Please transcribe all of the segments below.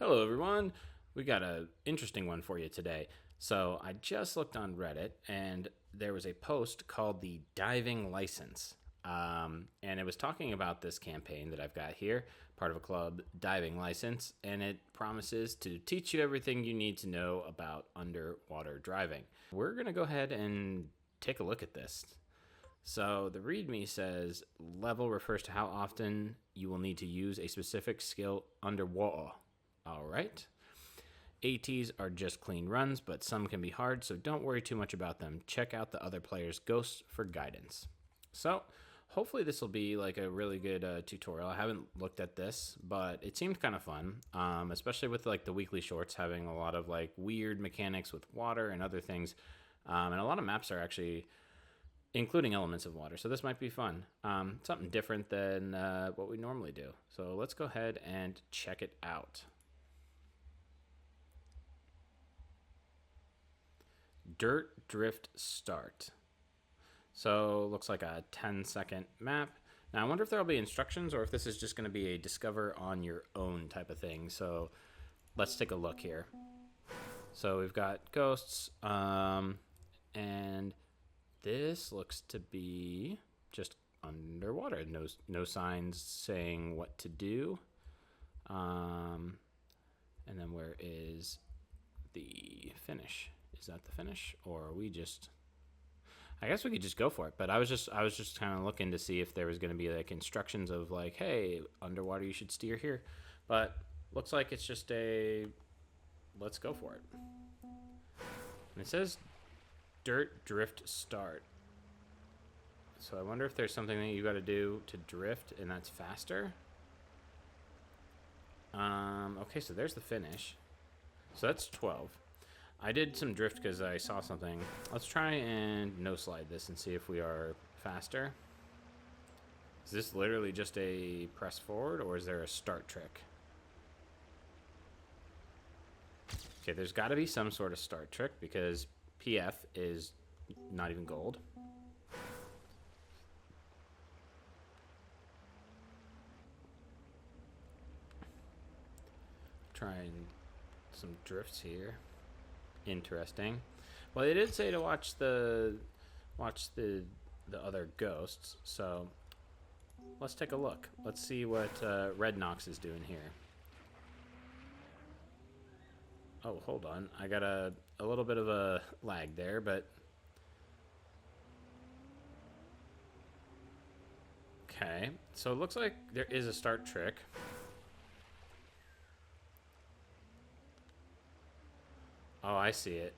Hello, everyone. We got an interesting one for you today. So, I just looked on Reddit and there was a post called the Diving License. And it was talking about this campaign that I've got here, part of a club, Diving License, and it promises to teach you everything you need to know about underwater driving. We're going to go ahead and take a look at this. So the README says level refers to how often you will need to use a specific skill underwater. All right. ATs are just clean runs, but some can be hard, so don't worry too much about them. Check out the other players' ghosts for guidance. So hopefully this will be like a really good tutorial. I haven't looked at this, but it seemed kind of fun, especially with like the weekly shorts having a lot of like weird mechanics with water and other things. And a lot of maps are actually including elements of water. So this might be fun. Something different than what we normally do. So let's go ahead and check it out. Dirt Drift Start. So looks like a 10-second map. Now I wonder if there'll be instructions or if this is just going to be a discover on your own type of thing. So let's take a look here. So we've got ghosts, and this looks to be just underwater. No signs saying what to do. And then where is the finish? Is that the finish, or are we just? I guess we could just go for it. But I was just kind of looking to see if there was going to be like instructions of like, hey, underwater you should steer here. But looks like it's just a let's go for it. And it says Dirt Drift Start. So I wonder if there's something that you got to do to drift, and that's faster. Okay, so there's the finish. So that's 12. I did some drift because I saw something. Let's try and no slide this and see if we are faster. Is this literally just a press forward, or is there a start trick? Okay, there's got to be some sort of start trick because PF is not even gold. Trying some drifts here. Interesting. Well, they did say to watch the other ghosts, so let's take a look. Let's see what Red Nox is doing here. Oh, hold on. I got a little bit of a lag there, but okay. So it looks like there is a start trick. Oh, I see it.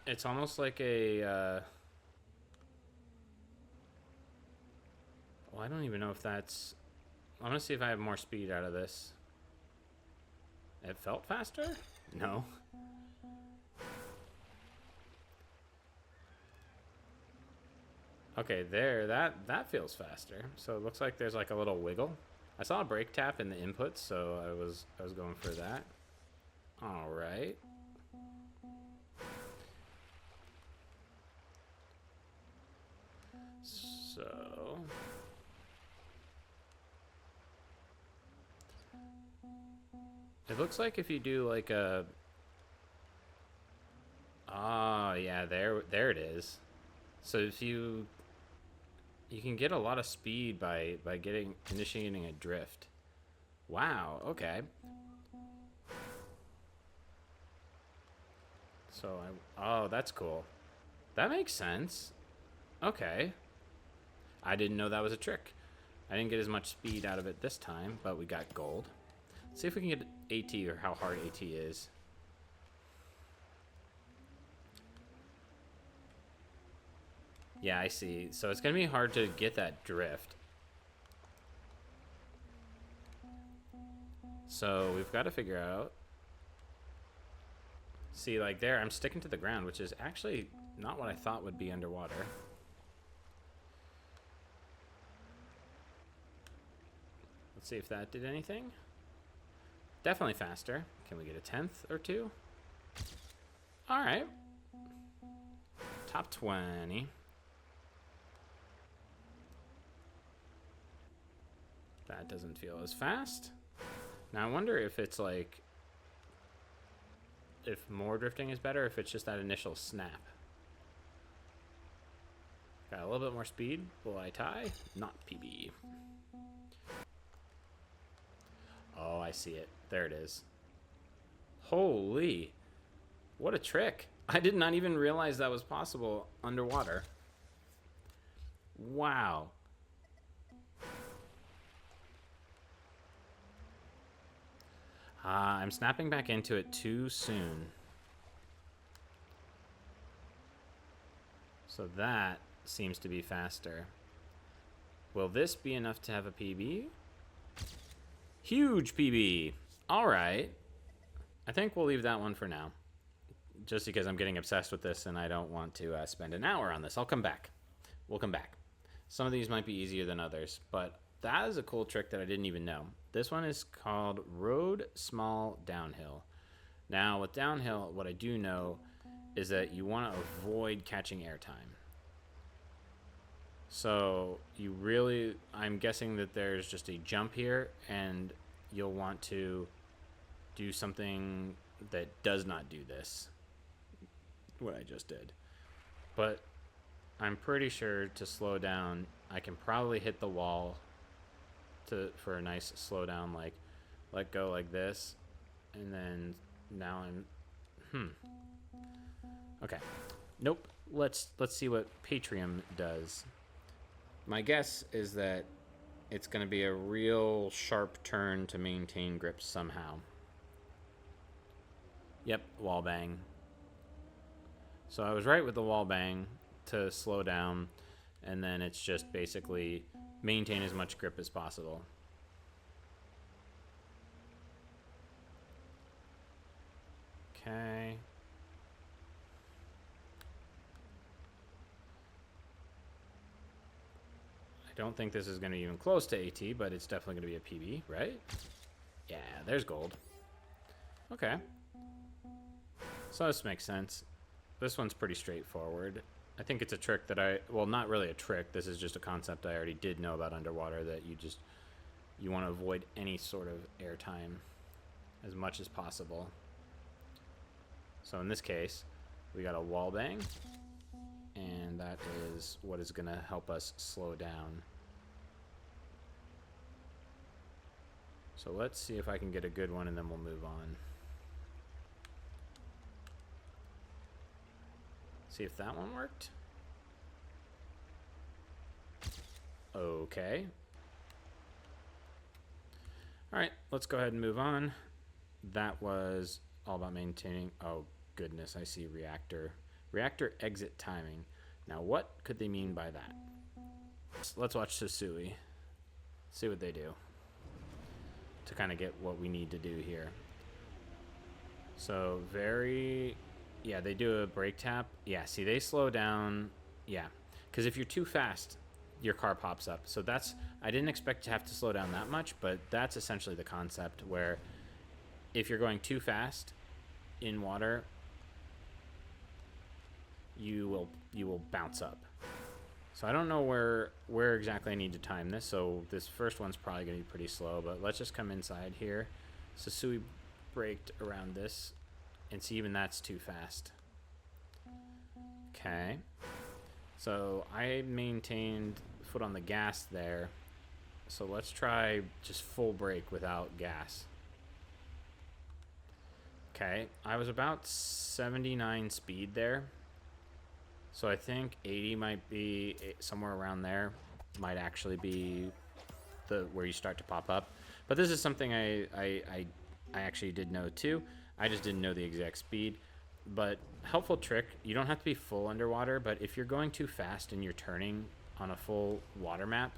It's almost like a well, I don't even know if that's I'm gonna see if I have more speed out of this. It felt faster? No. Okay, there, that feels faster. So it looks like there's like a little wiggle. I saw a brake tap in the inputs, so I was going for that. All right. So it looks like if you do like a yeah, there it is. So if you can get a lot of speed by initiating a drift. Wow, okay. So oh, that's cool. That makes sense. Okay. I didn't know that was a trick. I didn't get as much speed out of it this time, but we got gold. Let's see if we can get AT or how hard AT is. Yeah, I see. So it's going to be hard to get that drift. So we've got to figure out. See, like there, I'm sticking to the ground, which is actually not what I thought would be underwater. Let's see if that did anything. Definitely faster. Can we get a 10th or two? All right. Top 20. That doesn't feel as fast. Now I wonder if it's like, if more drifting is better, if it's just that initial snap. Got a little bit more speed. Will I tie? Not PB. Oh, I see it. There it is. Holy. What a trick. I did not even realize that was possible underwater. Wow. I'm snapping back into it too soon. So that seems to be faster. Will this be enough to have a PB? Huge PB. All right. I think we'll leave that one for now. Just because I'm getting obsessed with this and I don't want to spend an hour on this. I'll come back. We'll come back. Some of these might be easier than others, but that is a cool trick that I didn't even know. This one is called Road Small Downhill. Now, with downhill, what I do know is that you want to avoid catching airtime. So you really, I'm guessing that there's just a jump here, and you'll want to do something that does not do this, what I just did. But I'm pretty sure to slow down, I can probably hit the wall for a nice slow down, like let go like this, and then now I'm okay. Nope. Let's see what Patreon does. My guess is that it's going to be a real sharp turn to maintain grip somehow. Yep, wall bang. So I was right with the wall bang to slow down, and then it's just basically maintain as much grip as possible. Okay. I don't think this is going to be even close to AT, but it's definitely going to be a PB, right? Yeah, there's gold. Okay. So this makes sense. This one's pretty straightforward. I think it's a trick that well, not really a trick. This is just a concept I already did know about underwater, that you want to avoid any sort of airtime as much as possible. So in this case, we got a wall bang, and that is what is going to help us slow down. So let's see if I can get a good one, and then we'll move on. See if that one worked. Okay. All right, let's go ahead and move on. That was all about maintaining. Oh, goodness, I see reactor. Reactor exit timing. Now, what could they mean by that? Let's watch Sasui. See what they do to kind of get what we need to do here. So, yeah, they do a brake tap. Yeah, see, they slow down. Yeah, because if you're too fast, your car pops up. So I didn't expect to have to slow down that much, but that's essentially the concept, where if you're going too fast in water, you will bounce up. So I don't know where exactly I need to time this. So this first one's probably going to be pretty slow, but let's just come inside here. Sasui braked around this, and see, even that's too fast. Okay. So I maintained foot on the gas there. So let's try just full brake without gas. Okay, I was about 79 speed there. So I think 80 might be somewhere around there. Might actually be where you start to pop up. But this is something I actually did know too. I just didn't know the exact speed. But helpful trick, you don't have to be full underwater, but if you're going too fast and you're turning on a full water map,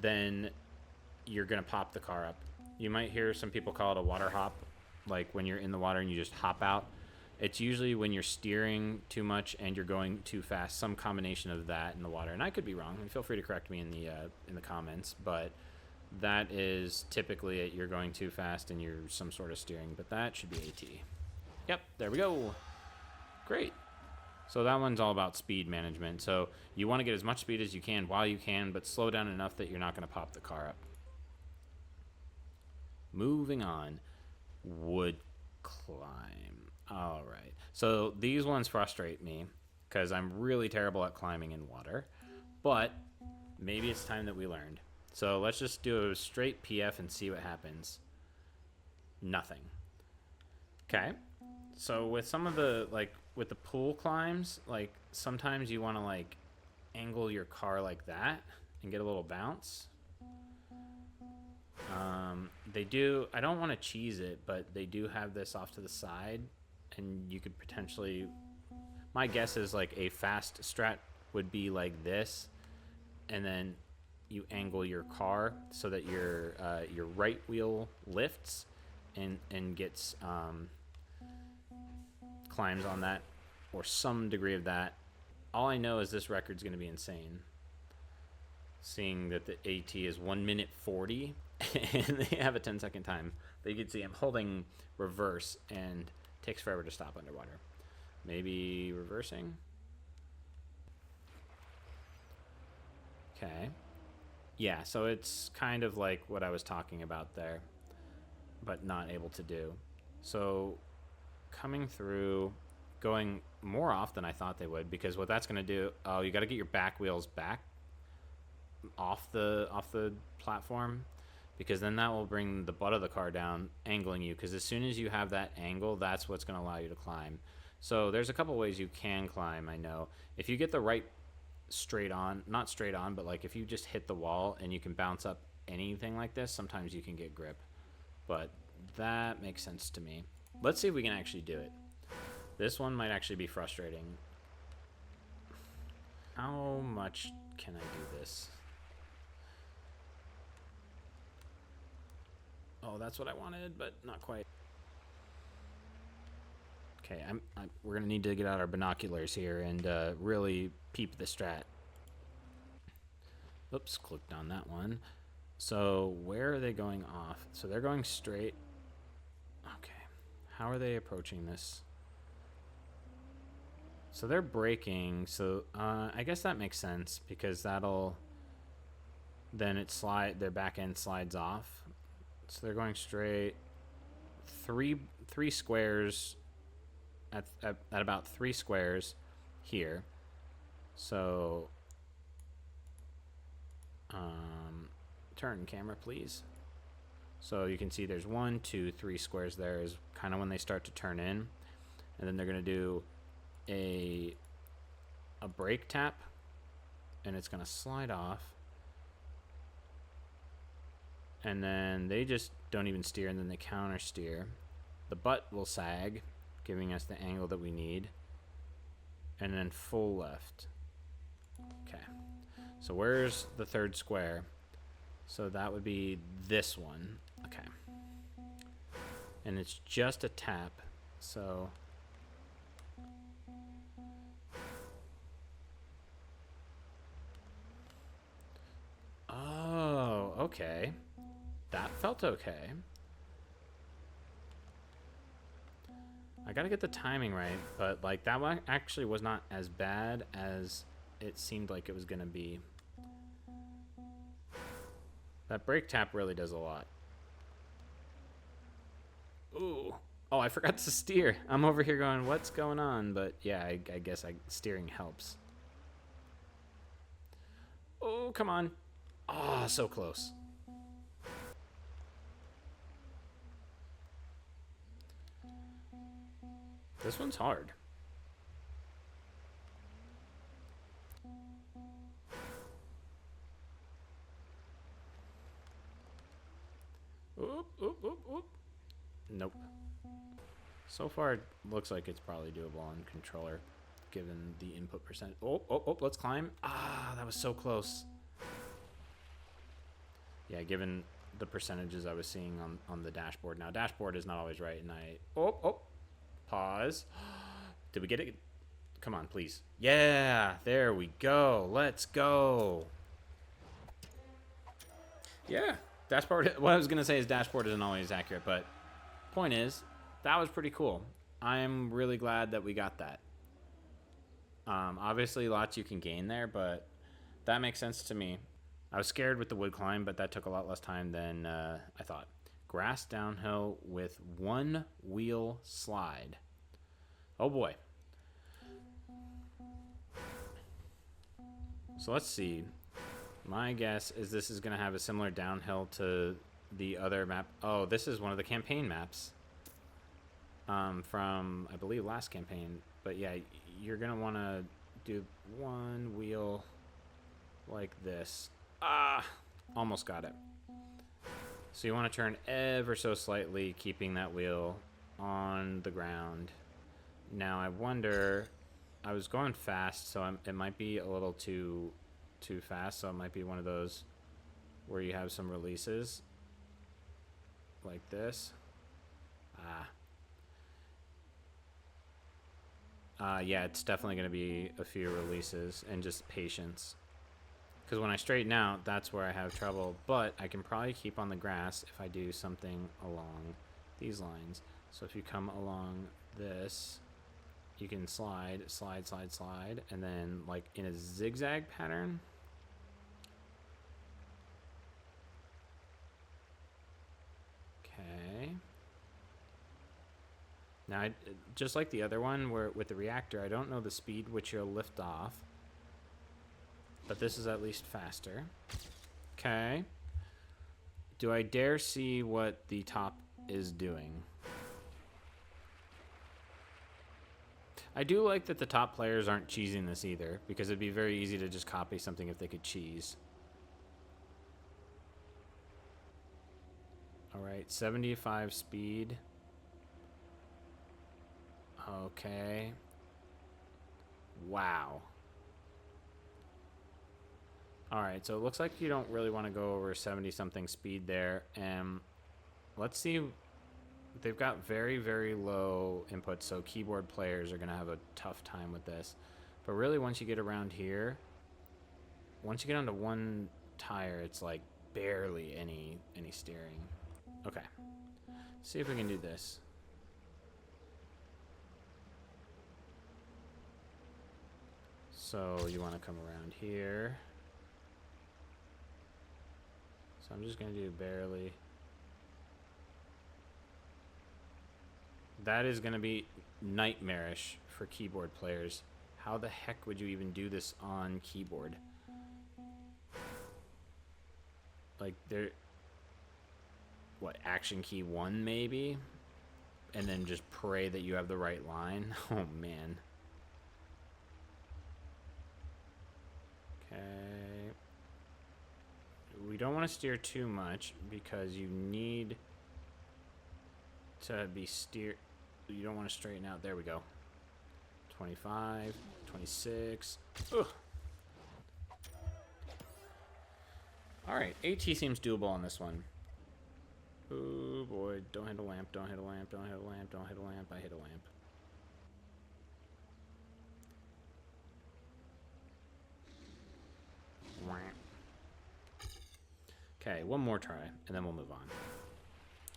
then you're going to pop the car up. You might hear some people call it a water hop, like when you're in the water and you just hop out. It's usually when you're steering too much and you're going too fast, some combination of that in the water. And I could be wrong, and feel free to correct me in the comments, but that is typically it. You're going too fast and you're some sort of steering, but that should be AT. Yep, there we go. Great. So that one's all about speed management. So you want to get as much speed as you can while you can, but slow down enough that you're not going to pop the car up. Moving on. Wood climb. All right. So these ones frustrate me because I'm really terrible at climbing in water. But maybe it's time that we learned. So let's just do a straight PF and see what happens. Nothing. Okay. So with some of the, like, with the pool climbs, like, sometimes you want to, like, angle your car like that and get a little bounce. They do, I don't want to cheese it, but they do have this off to the side, and you could potentially, my guess is like a fast strat would be like this, and then you angle your car so that your right wheel lifts and gets climbs on that, or some degree of that. All I know is this record's going to be insane, seeing that the AT is 1 minute 40 and they have a 10-second time. But you can see I'm holding reverse and it takes forever to stop underwater. Maybe reversing. Okay. Yeah, so it's kind of like what I was talking about there, but not able to do. So coming through, going more off than I thought they would, because what that's going to do, oh, you got to get your back wheels back off the platform, because then that will bring the butt of the car down, angling you, because as soon as you have that angle, that's what's going to allow you to climb. So there's a couple ways you can climb, I know. If you get the right straight on, not straight on, but like if you just hit the wall and you can bounce up anything like this, sometimes you can get grip. But that makes sense to me. Let's see if we can actually do it. This one might actually be frustrating. How much can I do this? Oh, that's what I wanted, but not quite. Okay, we're going to need to get out our binoculars here and really peep the strat. Oops, clicked on that one. So where are they going off? So they're going straight. Okay, how are they approaching this? So they're braking, so I guess that makes sense, because that'll, then their back end slides off. So they're going straight three squares at about 3 squares here. So turn camera, please. So you can see there's 1, 2, 3 squares there is kind of when they start to turn in, and then they're going to do a brake tap, and it's going to slide off, and then they just don't even steer, and then they counter steer. The butt will sag, giving us the angle that we need, and then full left. Okay, so where's the third square? So that would be this one. Okay, and it's just a tap, so oh, okay. That felt okay. I gotta get the timing right, but like that one actually was not as bad as it seemed like it was gonna be. That brake tap really does a lot. Ooh. Oh, I forgot to steer. I'm over here going, what's going on? But yeah, I guess steering helps. Oh, come on. Oh, so close. This one's hard. Oop, oop, oop, oop. Nope. So far, it looks like it's probably doable on controller, given the input percent. Oh, oh, oh, let's climb. Ah, that was so close. Yeah, given the percentages I was seeing on the dashboard. Now, dashboard is not always right, and oh, pause. Did we get it? Come on, please. Yeah, there we go. Let's go. Yeah, dashboard. What I was going to say is dashboard isn't always accurate, but point is, that was pretty cool. I'm really glad that we got that. Obviously, lots you can gain there, but that makes sense to me. I was scared with the wood climb, but that took a lot less time than I thought. grass downhill with one wheel slide. Oh boy. So let's see. My guess is this is going to have a similar downhill to the other map. Oh, this is one of the campaign maps from, I believe, last campaign. But yeah, you're going to want to do one wheel like this. Ah, almost got it. So you want to turn ever so slightly, keeping that wheel on the ground. Now I wonder, I was going fast, so it might be a little too fast, so it might be one of those where you have some releases like this. Yeah, it's definitely going to be a few releases and just patience. Because when I straighten out, that's where I have trouble. But I can probably keep on the grass if I do something along these lines. So if you come along this, you can slide, slide, slide, slide, and then like in a zigzag pattern. Okay. Now, just like the other one where with the reactor, I don't know the speed which you'll lift off. But this is at least faster. Okay. Do I dare see what the top is doing? I do like that the top players aren't cheesing this either, because it'd be very easy to just copy something if they could cheese. Alright, 75 speed. Okay. Wow. Alright, so it looks like you don't really want to go over 70-something speed there. And let's see. They've got very, very low input, so keyboard players are going to have a tough time with this. But really, once you get around here, once you get onto one tire, it's like barely any steering. Okay. See if we can do this. So you want to come around here. So I'm just going to do barely. That is going to be nightmarish for keyboard players. How the heck would you even do this on keyboard? Like, there... What, action key 1 maybe? And then just pray that you have the right line? Oh, man. Okay. We don't want to steer too much because you need to be steer. You don't want to straighten out. There we go. 25, 26. Ugh. All right, AT seems doable on this one. Oh boy, don't hit a lamp, don't hit a lamp, don't hit a lamp, don't hit a lamp. I hit a lamp. Okay, one more try, and then we'll move on.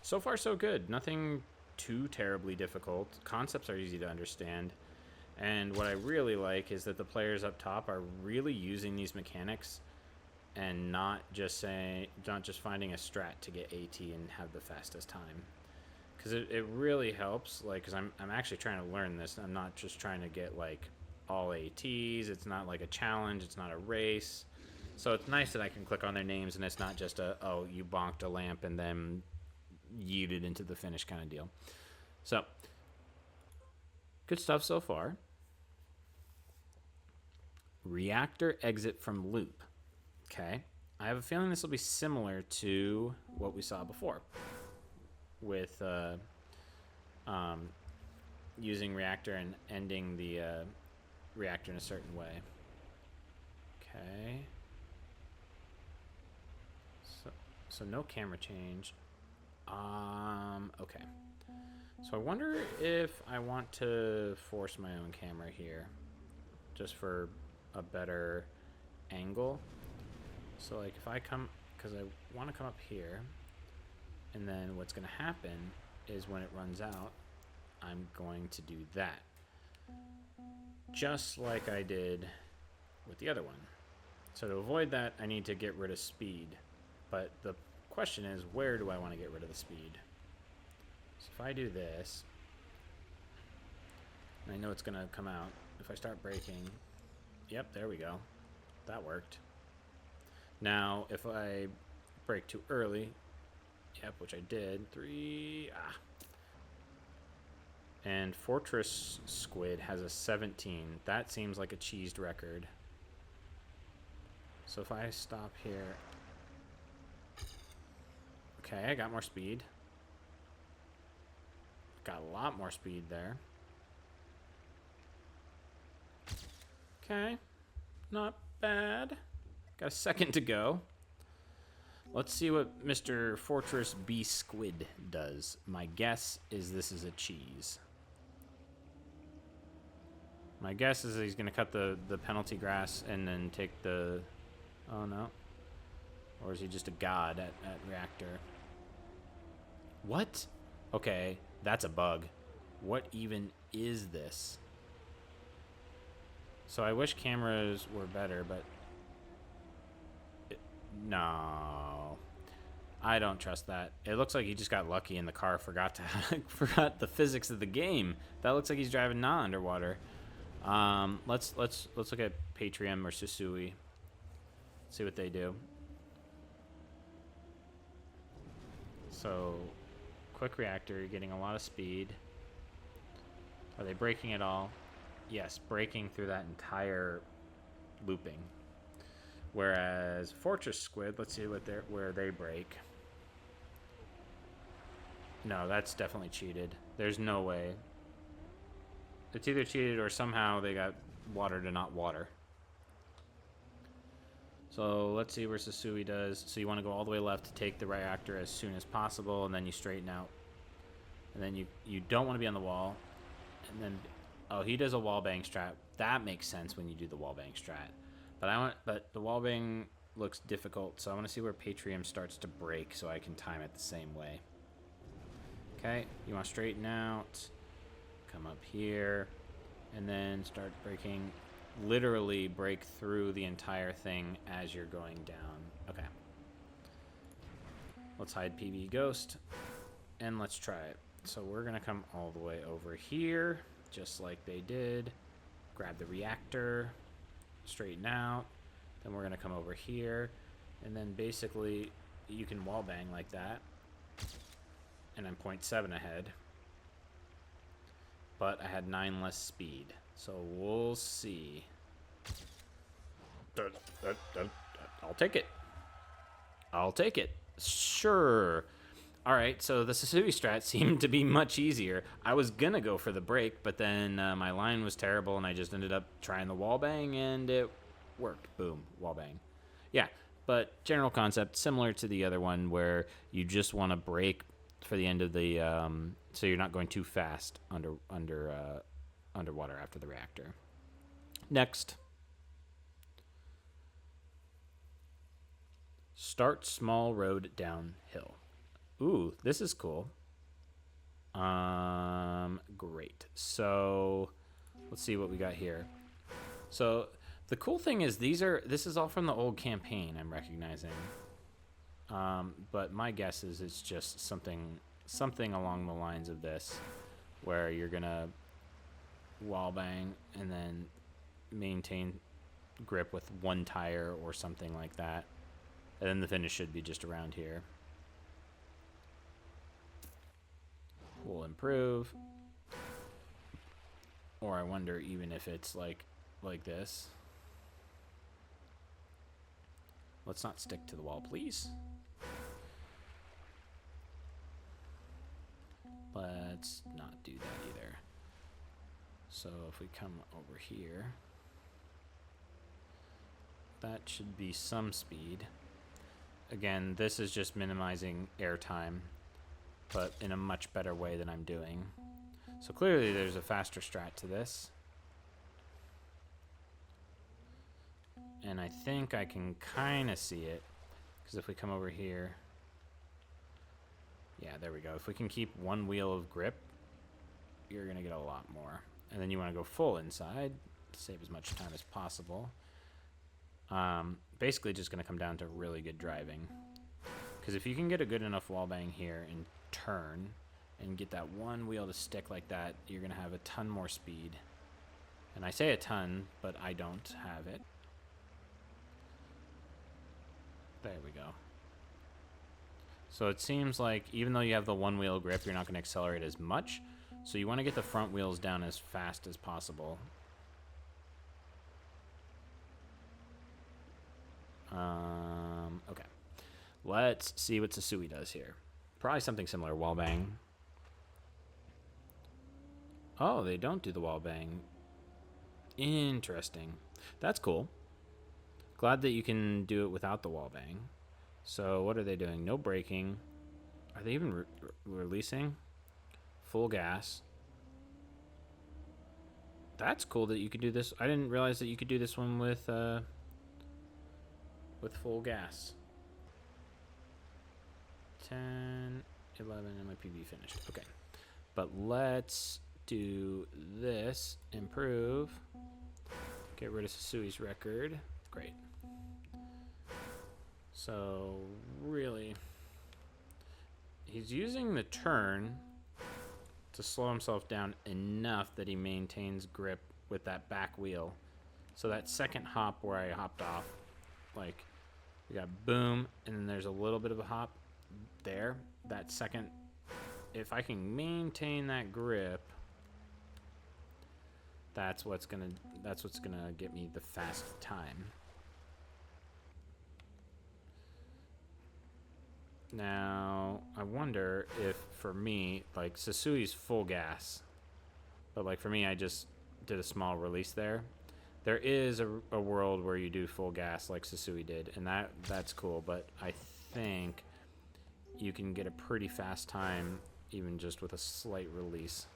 So far, so good. Nothing too terribly difficult. Concepts are easy to understand. And what I really like is that the players up top are really using these mechanics and not just finding a strat to get AT and have the fastest time. Because it really helps, like, because I'm actually trying to learn this. I'm not just trying to get, like, all ATs. It's not like a challenge. It's not a race. So it's nice that I can click on their names and it's not just a, oh, you bonked a lamp and then yeeted into the finish kind of deal. So, good stuff so far. Reactor exit from loop. Okay. I have a feeling this will be similar to what we saw before with using reactor and ending the reactor in a certain way. Okay. So no camera change. Okay. So I wonder if I want to force my own camera here, just for a better angle. So like if I come, because I want to come up here, and then what's going to happen is when it runs out, I'm going to do that. Just like I did with the other one. So to avoid that, I need to get rid of speed. But the question is, where do I want to get rid of the speed? So if I do this, and I know it's going to come out. If I start braking, yep, there we go. That worked. Now, if I brake too early, yep, which I did, 3, And Fortress Squid has a 17. That seems like a cheesed record. So if I stop here, okay, I got more speed. Got a lot more speed there. Okay, not bad. Got a second to go. Let's see what Mr. Fortress B Squid does. My guess is this is a cheese. My guess is he's going to cut the penalty grass and then take the... Oh, no. Or is he just a god at reactor? What? Okay, that's a bug. What even is this? So I wish cameras were better, but... No. I don't trust that. It looks like he just got lucky and the car forgot the physics of the game. That looks like he's driving not underwater. Let's look at pt.1 or Susui. See what they do. So, quick reactor, you're getting a lot of speed. Are they braking at all? Yes, braking through that entire looping. Whereas Fortress Squid, let's see where they brake. No, that's definitely cheated. There's no way. It's either cheated or somehow they got water to not water. So let's see where Susui does. So you want to go all the way left to take the reactor as soon as possible, and then you straighten out. And then you don't want to be on the wall. And then, oh, he does a wall bang strat. That makes sense when you do the wall bang strat. But the wall bang looks difficult, so I want to see where pt.1 starts to break so I can time it the same way. Okay, you want to straighten out, come up here, and then start braking. Literally break through the entire thing as you're going down. Okay. Let's hide PB Ghost, and let's try it. So we're going to come all the way over here, just like they did. Grab the reactor, straighten out. Then we're going to come over here, and then basically you can wall bang like that. And I'm 0.7 ahead. But I had 9 less speed. So we'll see. I'll take it. I'll take it. Sure. Alright, so the Susui strat seemed to be much easier. I was going to go for the break, but then my line was terrible, and I just ended up trying the wall bang, and it worked. Boom. Wall bang. Yeah, but general concept, similar to the other one, where you just want to brake for the end of the... so you're not going too fast underwater after the reactor. Next. Start small road downhill. Ooh, this is cool. Great. So let's see what we got here. So the cool thing is this is all from the old campaign, I'm recognizing. But my guess is it's just something along the lines of this, where you're gonna wall bang and then maintain grip with one tire or something like that. And then the finish should be just around here. We'll improve. Or I wonder even if it's like this. Let's not stick to the wall, please. Let's not do that either. So if we come over here, that should be some speed. Again, this is just minimizing airtime, but in a much better way than I'm doing. So clearly there's a faster strat to this. And I think I can kind of see it, because if we come over here, yeah, there we go. If we can keep one wheel of grip, you're going to get a lot more. And then you want to go full inside to save as much time as possible. Basically just going to come down to really good driving, Because if you can get a good enough wall bang here and turn and get that one wheel to stick like that, you're going to have a ton more speed. And I say a ton, but I don't have it. There we go. So it seems like even though you have the one wheel grip, you're not going to accelerate as much. So you want to get the front wheels down as fast as possible. Okay. Let's see what Sasui does here. Probably something similar, wall bang. Oh, they don't do the wall bang. Interesting. That's cool. Glad that you can do it without the wall bang. So what are they doing? No braking. Are they even releasing? Full gas. That's cool that you could do this. I didn't realize that you could do this one with full gas. 10, 11, and my PB finished. Okay. But let's do this. Improve. Get rid of Sasui's record. Great. So, really, he's using the turn to slow himself down enough that he maintains grip with that back wheel. So that second hop where I hopped off, like, we got boom, and then there's a little bit of a hop there. That second, if I can maintain that grip, that's what's gonna get me the fast time. Now, I wonder if, for me, like, Sasui's full gas. But, like, for me, I just did a small release there. There is a world where you do full gas like Sasui did, and that's cool. But I think you can get a pretty fast time even just with a slight release.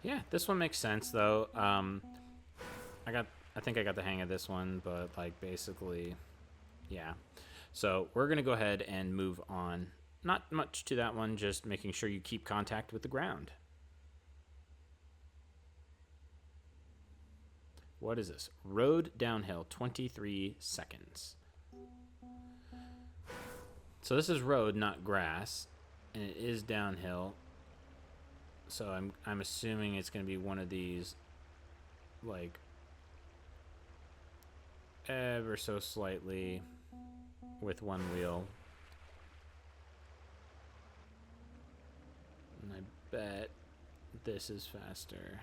Yeah, this one makes sense though. I think I got the hang of this one, but like basically, yeah. So we're gonna go ahead and move on. Not much to that one, just making sure you keep contact with the ground. What is this? Road downhill, 23 seconds. So this is road, not grass, and it is downhill. So I'm assuming it's going to be one of these, like, ever so slightly with one wheel. And I bet this is faster.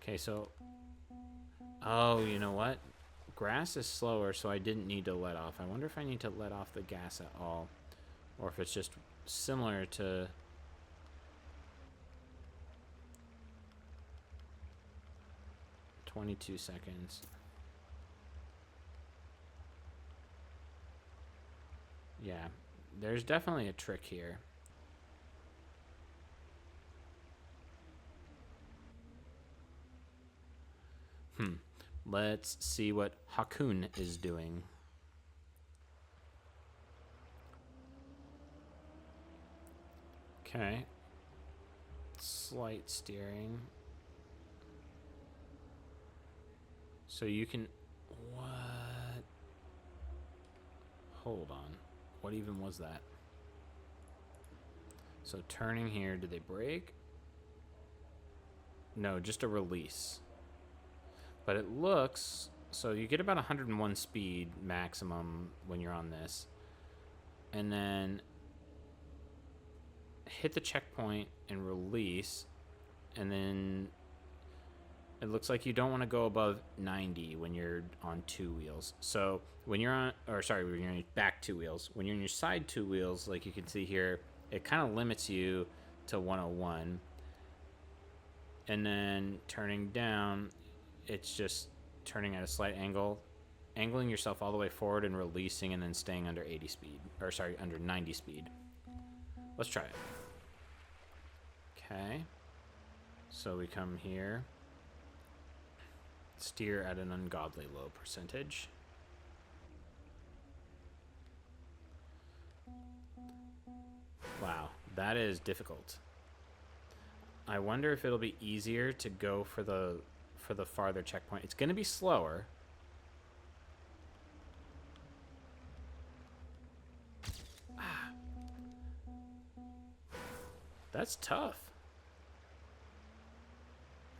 Okay, so, oh, you know what? Grass is slower, so I didn't need to let off. I wonder if I need to let off the gas at all. Or if it's just similar to 22 seconds. Yeah, there's definitely a trick here. Let's see what Hakun is doing. Okay. Slight steering. So you can... What? Hold on. What even was that? So turning here, did they brake? No, just a release. But it looks... So you get about 101 speed maximum when you're on this. And then hit the checkpoint and release. And then it looks like you don't want to go above 90 when you're on two wheels. So when you're on, or sorry, when you're on your back two wheels, when you're on your side two wheels, like you can see here, it kind of limits you to 101. And then turning down, it's just turning at a slight angle, angling yourself all the way forward and releasing, and then staying under 80 speed, or sorry, under 90 speed. Let's try it. Okay. So we come here. Steer at an ungodly low percentage. Wow, that is difficult. I wonder if it'll be easier to go for the farther checkpoint. It's going to be slower. That's tough.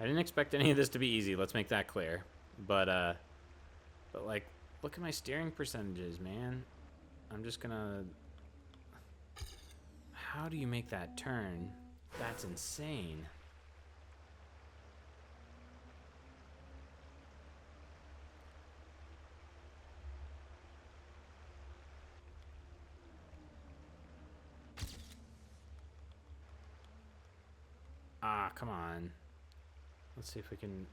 I didn't expect any of this to be easy. Let's make that clear. But like, look at my steering percentages, man. I'm just gonna. How do you make that turn? That's insane. Ah, come on. Let's see if we can.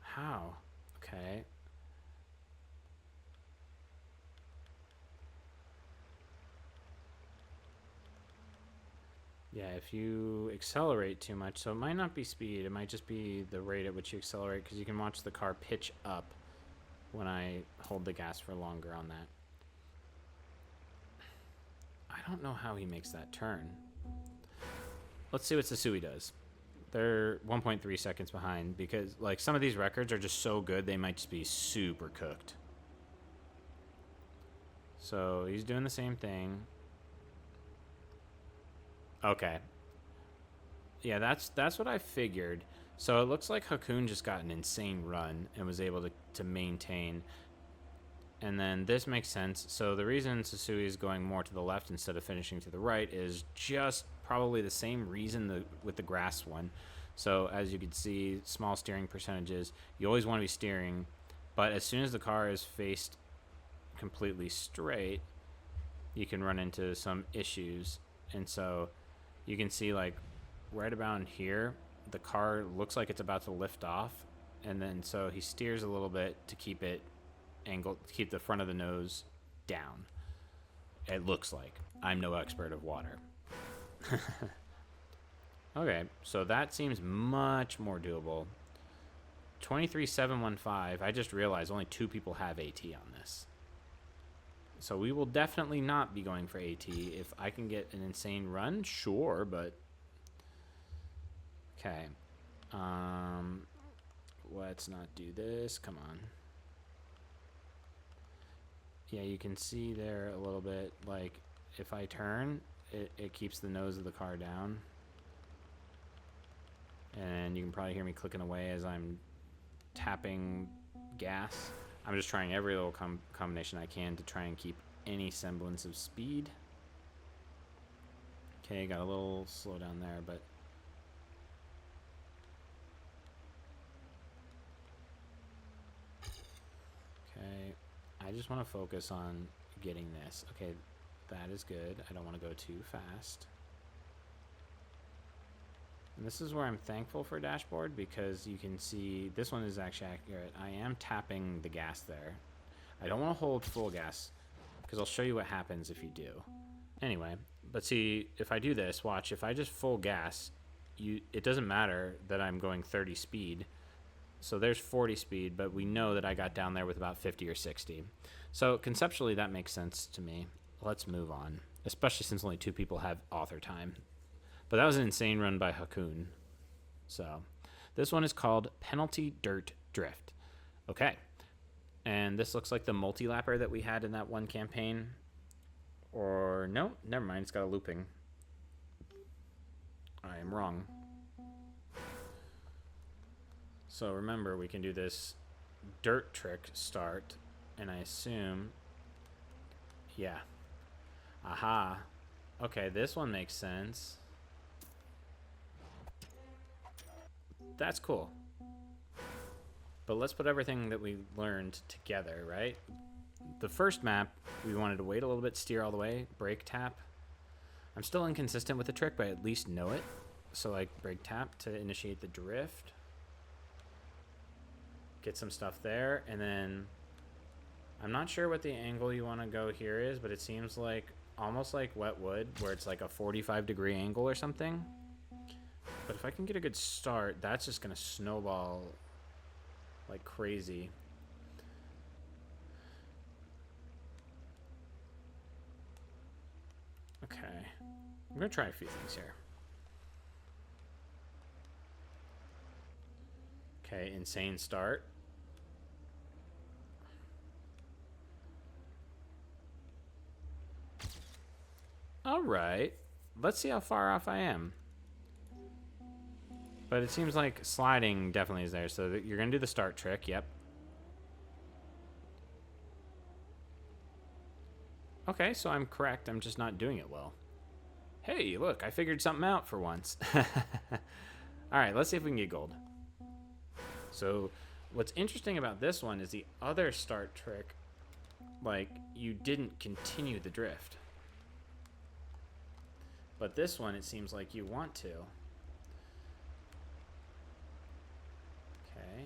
How? Okay. Yeah, if you accelerate too much, so it might not be speed, it might just be the rate at which you accelerate, because you can watch the car pitch up when I hold the gas for longer on that. I don't know how he makes that turn. Let's see what Sasui does. They're 1.3 seconds behind, because like some of these records are just so good they might just be super cooked. So he's doing the same thing. Okay. Yeah, that's what I figured. So it looks like Hakun just got an insane run and was able to maintain. And then this makes sense. So the reason Sasui is going more to the left instead of finishing to the right is just probably the same reason with the grass one. So as you can see, small steering percentages. You always want to be steering, but as soon as the car is faced completely straight, you can run into some issues. And so you can see like right about here, the car looks like it's about to lift off, and then so he steers a little bit to keep it angled, to keep the front of the nose down. It looks like. I'm no expert of water. Okay, so that seems much more doable. 23715. I just realized only 2 people have AT on this. So we will definitely not be going for AT. If I can get an insane run, sure, but okay. Let's not do this. Come on. Yeah, you can see there a little bit, like, if I turn, it keeps the nose of the car down. And you can probably hear me clicking away as I'm tapping gas. I'm just trying every little combination I can to try and keep any semblance of speed. Okay, got a little slow down there, but okay, I just want to focus on getting this. Okay, that is good. I don't want to go too fast. And this is where I'm thankful for dashboard, because you can see this one is actually accurate. I am tapping the gas there. I don't want to hold full gas, because I'll show you what happens if you do. Anyway, but see, if I do this, watch, if I just full gas, it doesn't matter that I'm going 30 speed. So there's 40 speed, but we know that I got down there with about 50 or 60. So conceptually, that makes sense to me. Let's move on, especially since only 2 people have author time. But that was an insane run by Hakun. So this one is called Penalty Dirt Drift. Okay. And this looks like the multi-lapper that we had in that one campaign. Or no, never mind. It's got a looping. I am wrong. So remember, we can do this dirt trick start. And I assume... Yeah. Aha. Okay, this one makes sense. That's cool. But let's put everything that we learned together, right? The first map, we wanted to wait a little bit, steer all the way, brake tap. I'm still inconsistent with the trick, but I at least know it. So like brake tap to initiate the drift. Get some stuff there, and then I'm not sure what the angle you want to go here is, but it seems like almost like wet wood, where it's like a 45-degree angle or something. But if I can get a good start, that's just going to snowball like crazy. Okay. I'm going to try a few things here. Okay, insane start. All right. Let's see how far off I am. But it seems like sliding definitely is there. So you're going to do the start trick. Yep. Okay, so I'm correct. I'm just not doing it well. Hey, look, I figured something out for once. All right, let's see if we can get gold. So what's interesting about this one is the other start trick, like, you didn't continue the drift. But this one, it seems like you want to. Okay.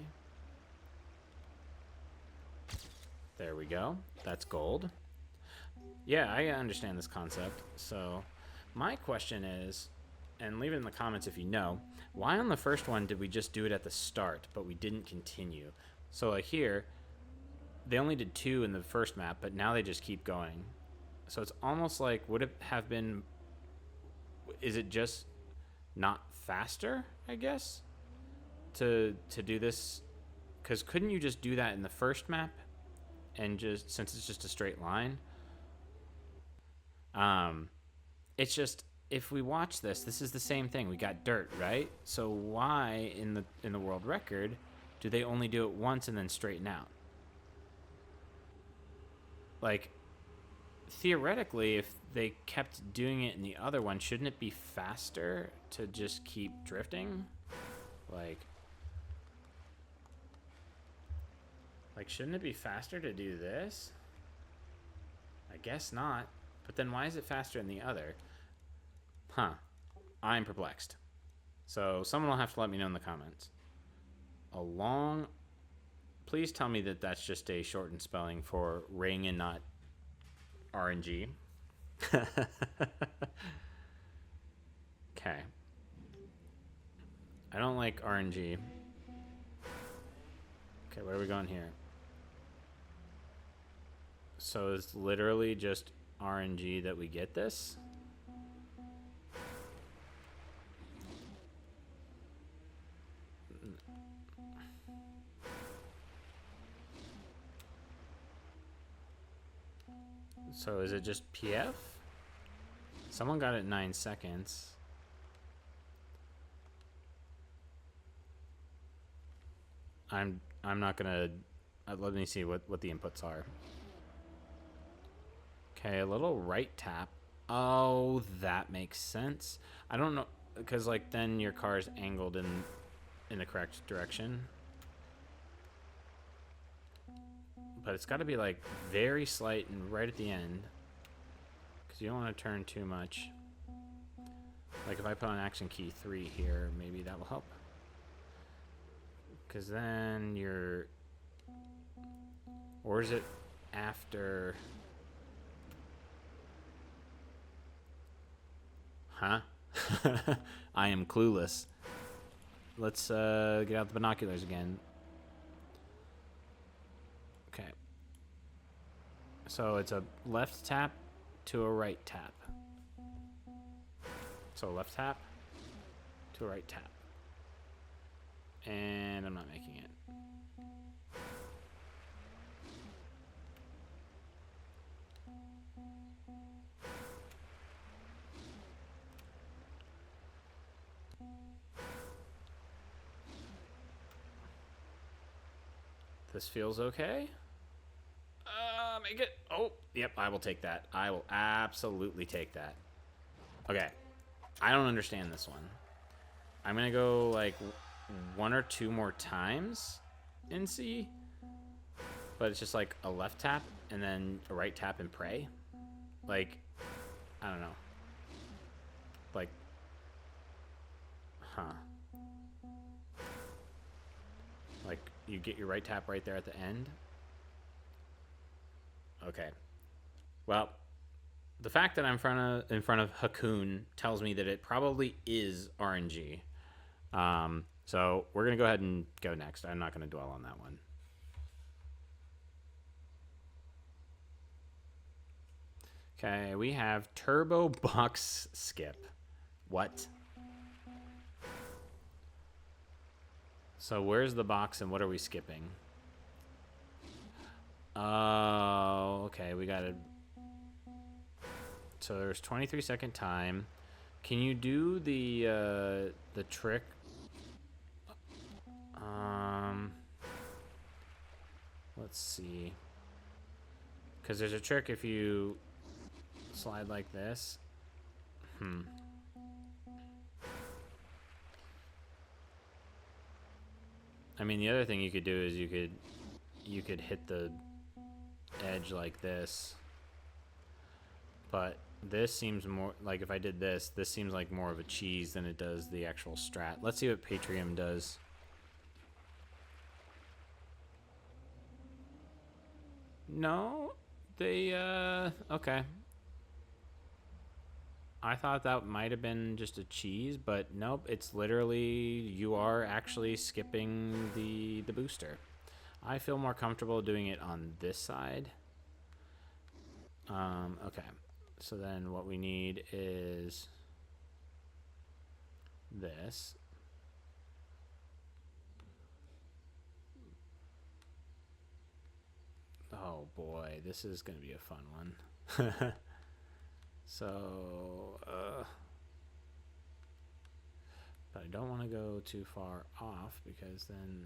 There we go. That's gold. Yeah, I understand this concept. So my question is, and leave it in the comments if you know, why on the first one did we just do it at the start, but we didn't continue? So like here, they only did 2 in the first map, but now they just keep going. So it's almost like, would it have been, is it just not faster, I guess, to do this? Because couldn't you just do that in the first map, and just, since it's just a straight line? It's just, if we watch this is the same thing. We got dirt, right? So why in the world record do they only do it once and then straighten out? Like, theoretically, if they kept doing it in the other one, shouldn't it be faster to just keep drifting? Like shouldn't it be faster to do this? I guess not. But then why is it faster in the other? Huh. I'm perplexed. So someone will have to let me know in the comments. Please tell me that that's just a shortened spelling for ring and not RNG. Okay. I don't like RNG. Okay, where are we going here? So it's literally just RNG that we get this? So is it just PF? Someone got it 9 seconds. I'm not gonna. Let me see what the inputs are. Okay, a little right tap. Oh, that makes sense. I don't know, because like then your car's angled in the correct direction. But it's got to be like very slight and right at the end, because you don't want to turn too much. Like if I put on action key 3 here, maybe that will help. Because then you're... Or is it after... Huh? I am clueless. Let's get out the binoculars again. Okay. So it's a left tap to a right tap. So left tap to a right tap. And I'm not making it. This feels okay. Make it. Oh, yep, I will take that. I will absolutely take that. Okay. I don't understand this one. I'm going to go like 1 or 2 more times and see. But it's just like a left tap and then a right tap and pray. Like, I don't know. Like, huh. Like, you get your right tap right there at the end. Okay. Well, the fact that I'm in front of Hakoon tells me that it probably is RNG. So we're going to go ahead and go next. I'm not going to dwell on that one. Okay, we have turbo box skip. What? So where's the box and what are we skipping? Oh, okay, we got it. So there's 23-second time. Can you do the trick? Let's see. Because there's a trick if you slide like this. I mean, the other thing you could do is you could hit the edge like this. But this seems more like if I did this seems like more of a cheese than it does the actual strat. Let's see what pt.1 does. No, they okay. I thought that might have been just a cheese, but nope, it's literally you are actually skipping the booster. I feel more comfortable doing it on this side. Okay. So then what we need is this. Oh boy, this is going to be a fun one. So, but I don't want to go too far off because then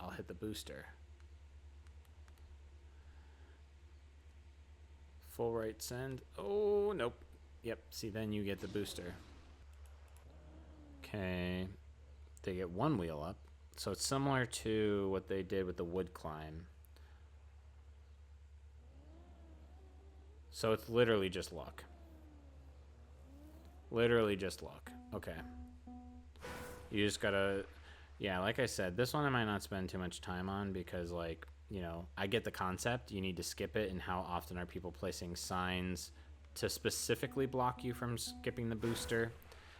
I'll hit the booster. Full right send. Oh, nope. Yep, see, then you get the booster. Okay, they get one wheel up. So it's similar to what they did with the wood climb. So it's literally just luck. Literally just luck. Okay. You just gotta... Yeah, like I said, this one I might not spend too much time on because, like, you know, I get the concept. You need to skip it, and how often are people placing signs to specifically block you from skipping the booster?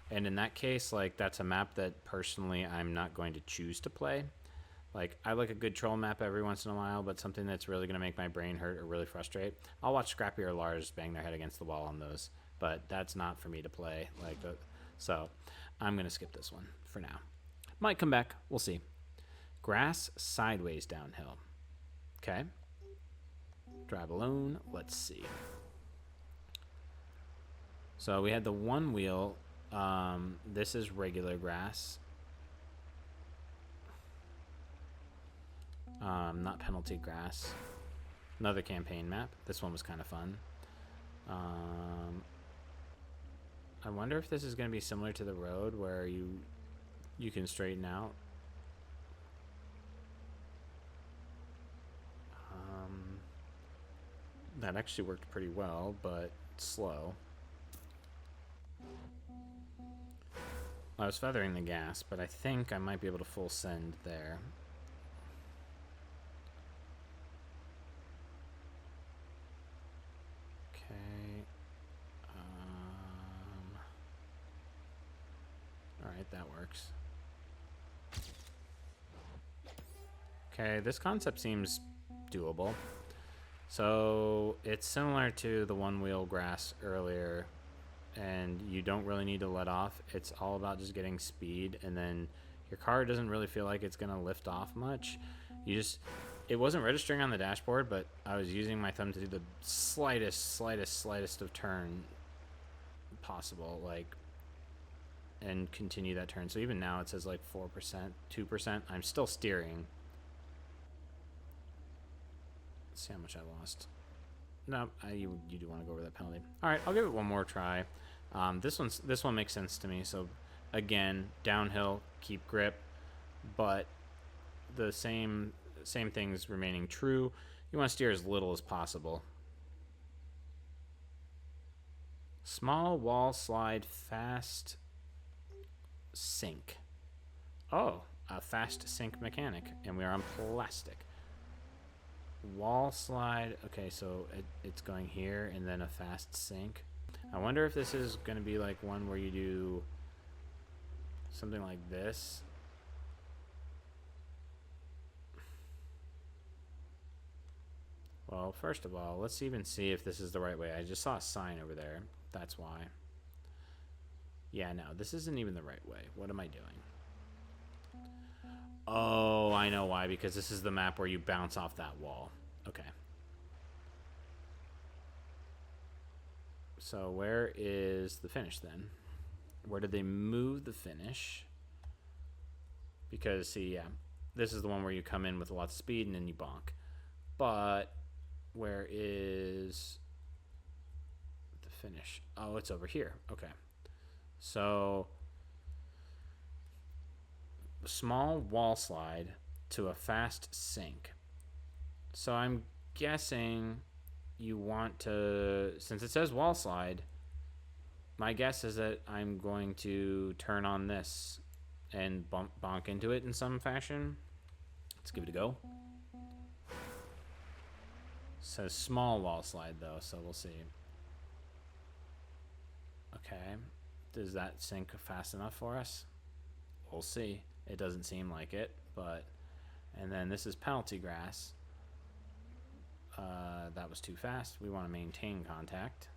And in that case, like, that's a map that personally I'm not going to choose to play. Like, I like a good troll map every once in a while, but something that's really going to make my brain hurt or really frustrate. I'll watch Scrappy or Lars bang their head against the wall on those, but that's not for me to play. Like, so I'm going to skip this one for now. Might come back. We'll see. Grass sideways downhill. Okay. Drive alone. Let's see. So we had the one wheel. This is regular grass. Not penalty grass. Another campaign map. This one was kind of fun. I wonder if this is going to be similar to the road where you can straighten out. That actually worked pretty well, but slow. I was feathering the gas, but I think I might be able to full send there. Okay. Alright, that works. Okay, this concept seems doable. So it's similar to the one wheel grass earlier, and you don't really need to let off. It's all about just getting speed, and then your car doesn't really feel like it's gonna lift off much. It wasn't registering on the dashboard, but I was using my thumb to do the slightest of turn possible, like, and continue that turn. So even now it says like 4%, 2%. I'm still steering. Let's see how much I lost. No, you do want to go over that penalty. All right, I'll give it one more try. This one makes sense to me. So again, downhill, keep grip, but the same things remaining true. You want to steer as little as possible. Small wall slide, fast sink. Oh, a fast sink mechanic, and we are on plastic. Wall slide. Okay, so it's going here and then a fast sink. I wonder if this is going to be like one where you do something like this. Well, first of all, let's even see if this is the right way. I just saw a sign over there. That's why. Yeah, no, this isn't even the right way. What am I doing? Oh, I know why. Because this is the map where you bounce off that wall. Okay. So where is the finish then? Where did they move the finish? Because, see, yeah, this is the one where you come in with lots of speed and then you bonk. But where is the finish? Oh, it's over here. Okay. So, small wall slide to a fast sink. So I'm guessing you want to, since it says wall slide, my guess is that I'm going to turn on this and bonk into it in some fashion. Let's give it a go. Says small wall slide though, so we'll see. Okay, does that sink fast enough for us? We'll see. It doesn't seem like it, but... And then this is penalty grass. That was too fast. We want to maintain contact.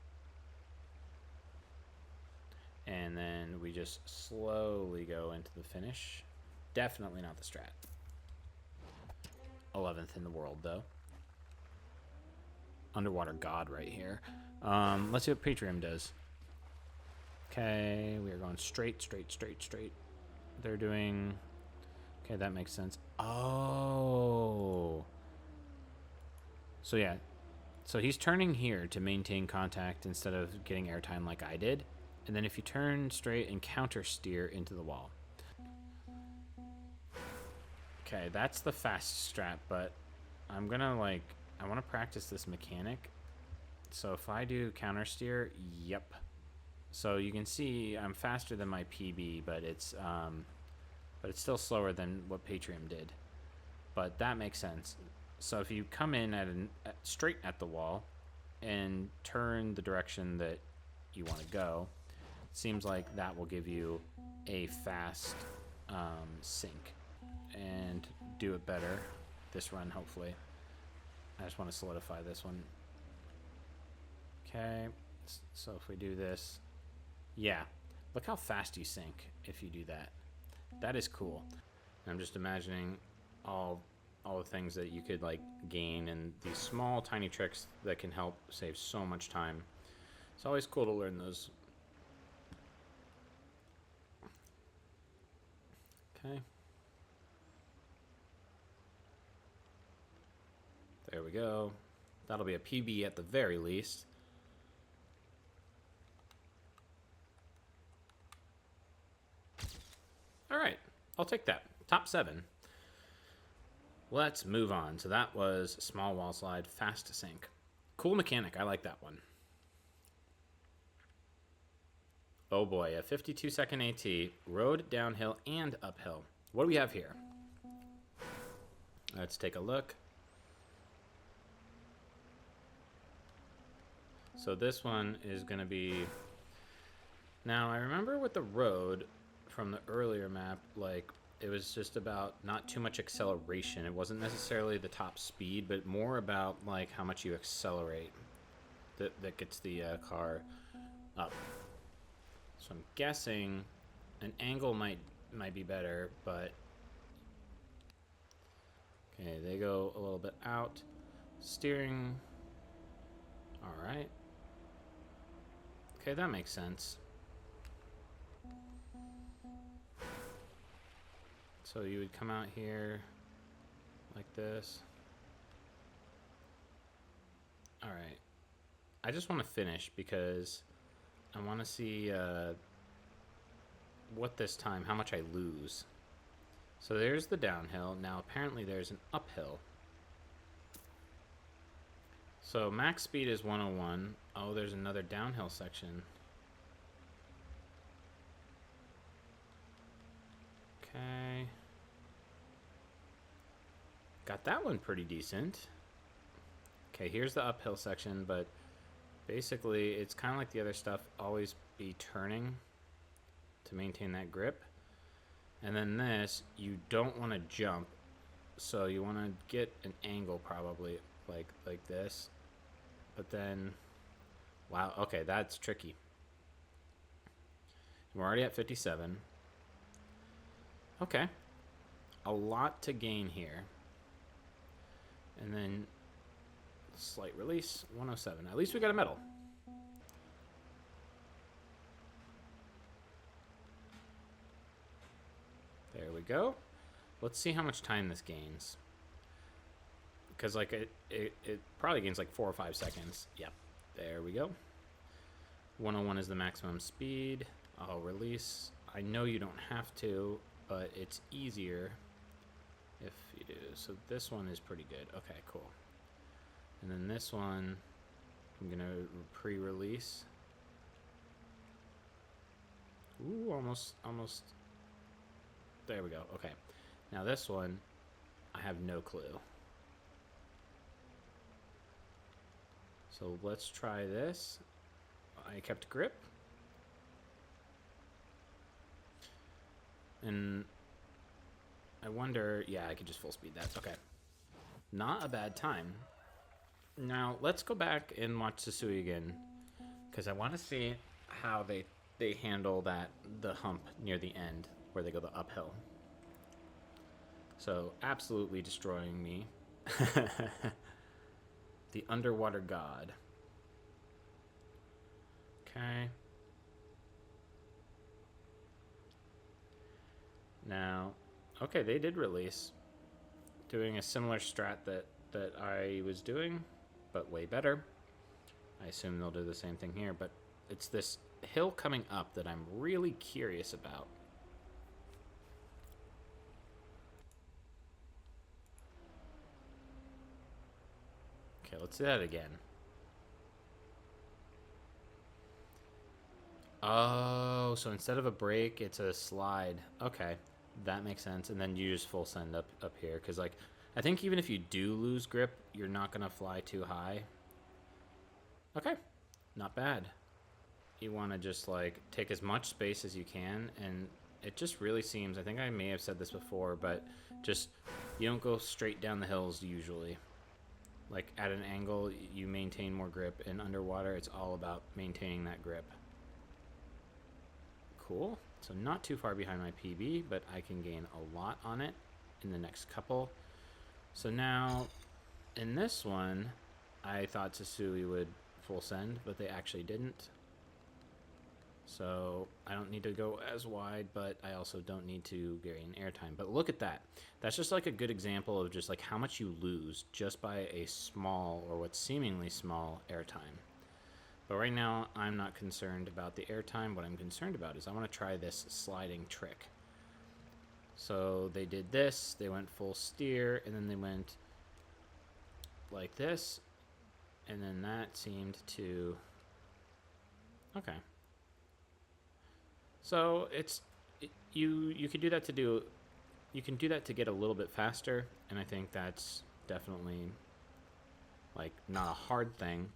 And then we just slowly go into the finish. Definitely not the strat. 11th in the world, though. Underwater god right here. Let's see what pt.1 does. Okay, we are going straight, straight, straight, straight. They're doing... Okay, that makes sense. Oh. So yeah. So he's turning here to maintain contact instead of getting airtime like I did. And then if you turn straight and counter steer into the wall. Okay, that's the fast strat, but I'm gonna like... I want to practice this mechanic. So if I do counter steer, yep. So you can see I'm faster than my PB, but it's still slower than what pt.1 did. But that makes sense. So if you come in at straight at the wall and turn the direction that you want to go, it seems like that will give you a fast sink and do it better this run, hopefully. I just want to solidify this one. Okay, so if we do this, yeah, look how fast you sink if you do that. That is cool. I'm just imagining all the things that you could like gain and these small tiny tricks that can help save so much time. It's always cool to learn those. Okay. There we go. That'll be a PB at the very least. All right, I'll take that. Top 7. Let's move on. So that was small wall slide, fast sink. Cool mechanic. I like that one. Oh boy, a 52-second AT, road, downhill, and uphill. What do we have here? Let's take a look. So this one is going to be... Now, I remember with the road from the earlier map, like, it was just about not too much acceleration. It wasn't necessarily the top speed, but more about, like, how much you accelerate that gets the car up. So I'm guessing an angle might be better, but... Okay, they go a little bit out. Steering... Alright. Okay, that makes sense. So you would come out here like this. Alright. I just want to finish because I want to see what this time, how much I lose. So there's the downhill. Now apparently there's an uphill. So max speed is 101. Oh, there's another downhill section. Okay. Got that one pretty decent. Okay, here's the uphill section, but basically it's kind of like the other stuff. Always be turning to maintain that grip. And then this, you don't want to jump, so you want to get an angle probably. like this. But then, wow, okay, that's tricky. We're already at 57. Okay, a lot to gain here. And then slight release, 107. At least we got a medal. There we go. Let's see how much time this gains. Because like it probably gains like 4 or 5 seconds. Yep. There we go. 101 is the maximum speed. I'll release. I know you don't have to, but it's easier if you do. So this one is pretty good. Okay, cool. And then this one, I'm gonna pre-release. Ooh, almost. There we go. Okay. Now this one, I have no clue. So let's try this. I kept grip. And I wonder, yeah, I could just full speed that. Okay. Not a bad time. Now, let's go back and watch Sasui again, because I want to see how they handle the hump near the end, where they go the uphill. So, absolutely destroying me. The underwater god. Okay. Now, okay, they did release. Doing a similar strat that I was doing, but way better. I assume they'll do the same thing here, but it's this hill coming up that I'm really curious about. Okay, let's do that again. Oh, so instead of a break, it's a slide. Okay, that makes sense. And then you just full send up here, because like I think even if you do lose grip, you're not gonna fly too high. Okay, not bad. You want to just like take as much space as you can, and it just really seems, I think I may have said this before, but just you don't go straight down the hills usually. Like at an angle, you maintain more grip, and underwater, it's all about maintaining that grip. Cool. So not too far behind my PB, but I can gain a lot on it in the next couple. So now, in this one, I thought Sasui would full send, but they actually didn't. So I don't need to go as wide, but I also don't need to gain airtime. But look at that. That's just like a good example of just like how much you lose just by a small, or what's seemingly small, airtime. But right now, I'm not concerned about the airtime. What I'm concerned about is I want to try this sliding trick. So they did this, they went full steer, and then they went like this, and then that seemed to... Okay. So you can do that to get a little bit faster, and I think that's definitely like not a hard thing,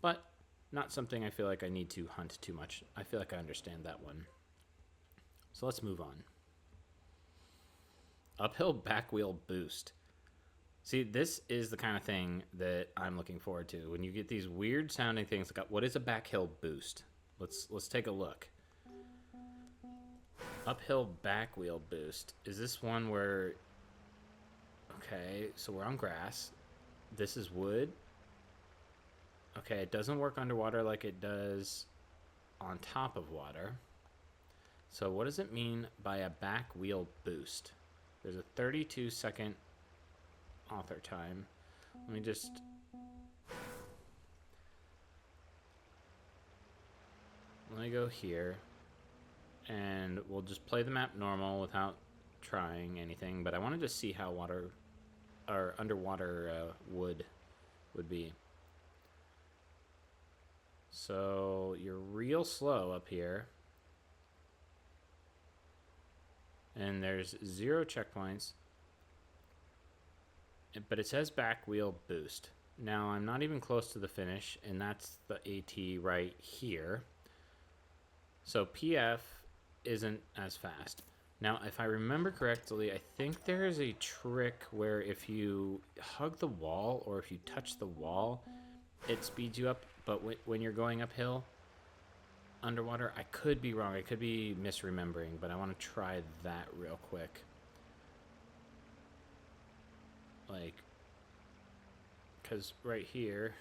but not something I feel like I need to hunt too much. I feel like I understand that one. So let's move on. Uphill back wheel boost. See, this is the kind of thing that I'm looking forward to. When you get these weird sounding things like, what is a back hill boost? Let's take a look. Uphill back wheel boost. Is this one where... Okay, so we're on grass. This is wood. Okay, it doesn't work underwater like it does on top of water. So what does it mean by a back wheel boost? There's a 32-second author time. Let me just... Let me go here. And we'll just play the map normal without trying anything. But I wanted to see how water... or underwater wood would be. So you're real slow up here. And there's 0 checkpoints. But it says back wheel boost. Now I'm not even close to the finish, and that's the AT right here. So PF isn't as fast. Now, if I remember correctly, I think there is a trick where if you hug the wall or if you touch the wall, it speeds you up. But when you're going uphill underwater, I could be wrong. I could be misremembering, but I want to try that real quick. Like, because right here,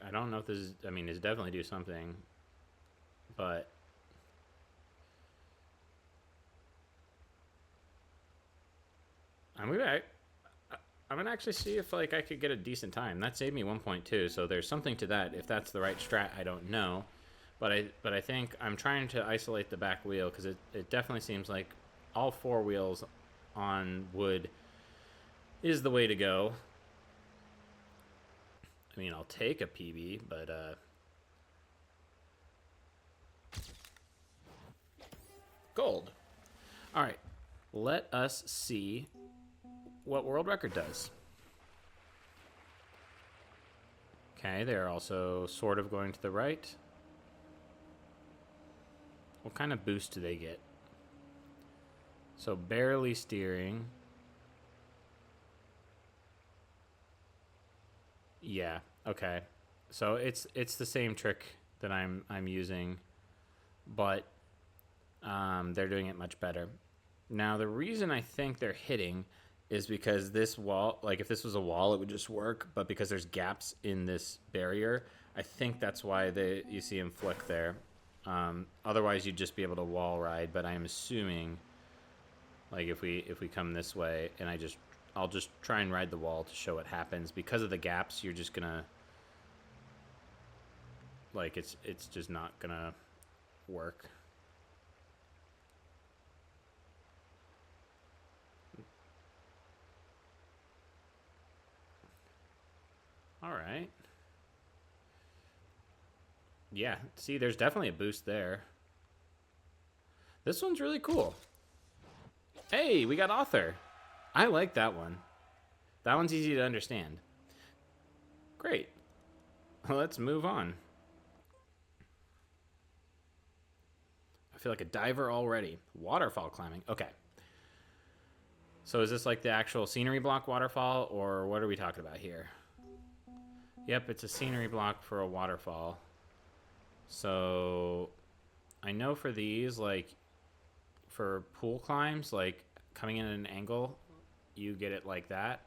I don't know if this is, I mean, it's definitely do something, but I'm gonna, I'm gonna actually see if like I could get a decent time. That saved me 1.2, so there's something to that. If that's the right strat, I don't know, but I think I'm trying to isolate the back wheel because it definitely seems like all four wheels on wood is the way to go. I mean, I'll take a PB, but gold. All right, let us see what world record does. Okay, they're also sort of going to the right. What kind of boost do they get? So barely steering. Yeah. Okay. So it's the same trick that I'm using, but they're doing it much better. Now the reason I think they're hitting is because this wall, like if this was a wall, it would just work, but because there's gaps in this barrier, I think that's why you see him flick there. Otherwise, you'd just be able to wall ride. But I'm assuming, like if we come this way, and I'll just try and ride the wall to show what happens. Because of the gaps, you're just gonna like it's just not gonna work. All right. Yeah. See, there's definitely a boost there. This one's really cool. Hey, we got author. I like that one. That one's easy to understand. Great. Let's move on. I feel like a diver already. Waterfall climbing. Okay. So is this like the actual scenery block waterfall, or what are we talking about here? Yep, it's a scenery block for a waterfall. So I know for these, like for pool climbs, like coming in at an angle, you get it like that,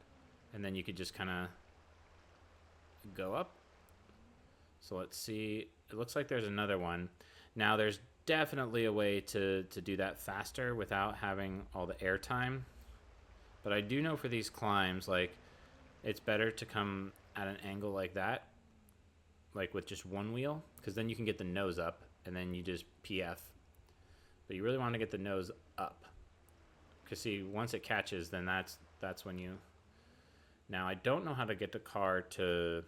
and then you could just kind of go up. So let's see. It looks like there's another one. Now there's definitely a way to do that faster without having all the air time. But I do know for these climbs, like it's better to come at an angle like that, like with just one wheel, because then you can get the nose up and then you just PF. But you really want to get the nose up, because see, once it catches, then that's when you. Now I don't know how to get the car to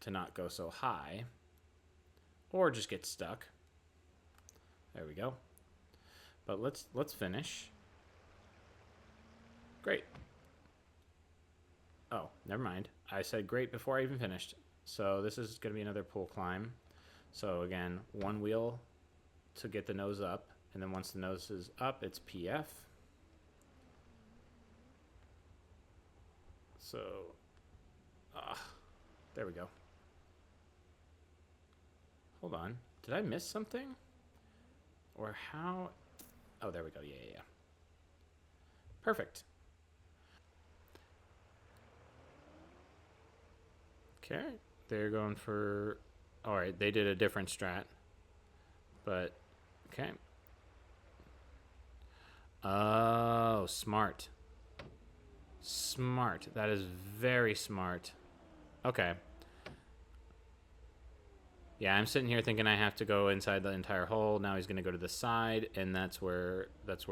not go so high, or just get stuck. There we go. But let's finish. Great. Oh, never mind. I said great before I even finished. So this is going to be another pool climb. So again, one wheel to get the nose up, and then once the nose is up, it's PF. So, there we go. Hold on. Did I miss something? Or how? Oh, there we go. Yeah. Perfect. Okay. They're going for. All right. They did a different strat. But, okay. Oh, smart. Smart. That is very smart. Okay. Yeah, I'm sitting here thinking I have to go inside the entire hole. Now he's going to go to the side, and that's where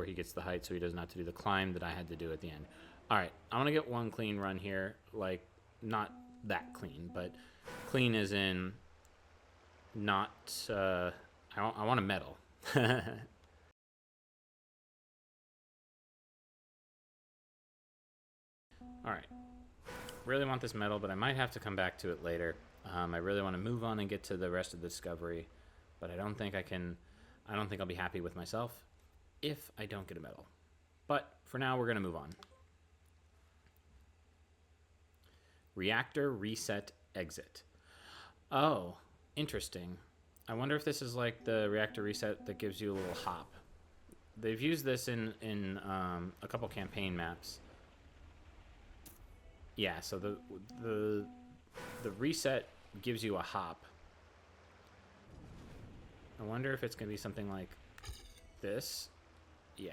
he gets the height, so he doesn't have to do the climb that I had to do at the end. All right, I'm going to get one clean run here. Like, not that clean, but clean as in not... I want a medal. All right. Really want this medal, but I might have to come back to it later. I really want to move on and get to the rest of the discovery, but I don't think I can. I don't think I'll be happy with myself if I don't get a medal. But for now, we're going to move on. Reactor reset exit. Oh, interesting. I wonder if this is like the reactor reset that gives you a little hop. They've used this in a couple campaign maps. Yeah, so the reset gives you a hop. I wonder if it's going to be something like this. Yeah.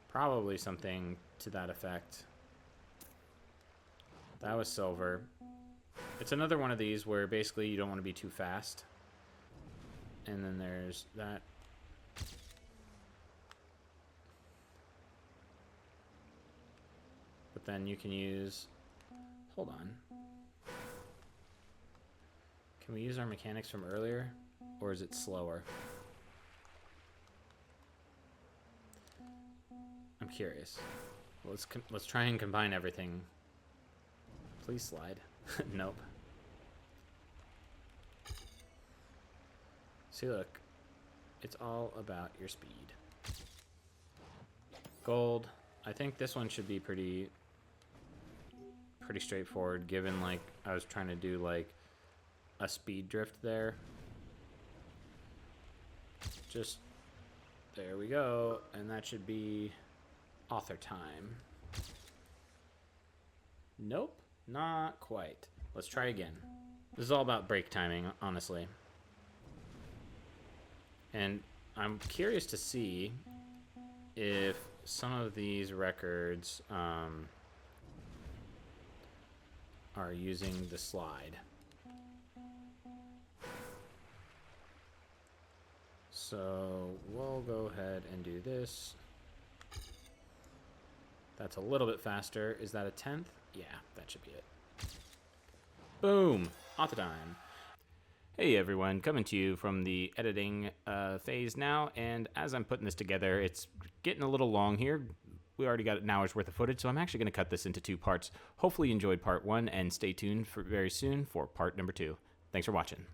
Probably something to that effect. That was silver. It's another one of these where basically you don't want to be too fast. And then there's that. But then you can use... Hold on. Can we use our mechanics from earlier? Or is it slower? I'm curious. Let's try and combine everything. Please slide. Nope. See, look. It's all about your speed. Gold. I think this one should be pretty straightforward, given, like, I was trying to do, like, a speed drift there. Just, there we go. And that should be author time. Nope, not quite. Let's try again. This is all about break timing, honestly. And I'm curious to see if some of these records are using the slide. So we'll go ahead and do this. That's a little bit faster. Is that a 10th? Yeah, that should be it. Boom! Author time. Hey everyone, coming to you from the editing phase now, and as I'm putting this together, it's getting a little long here. We already got an hour's worth of footage, so I'm actually going to cut this into 2 parts. Hopefully you enjoyed part 1, and stay tuned for very soon for part number 2. Thanks for watching.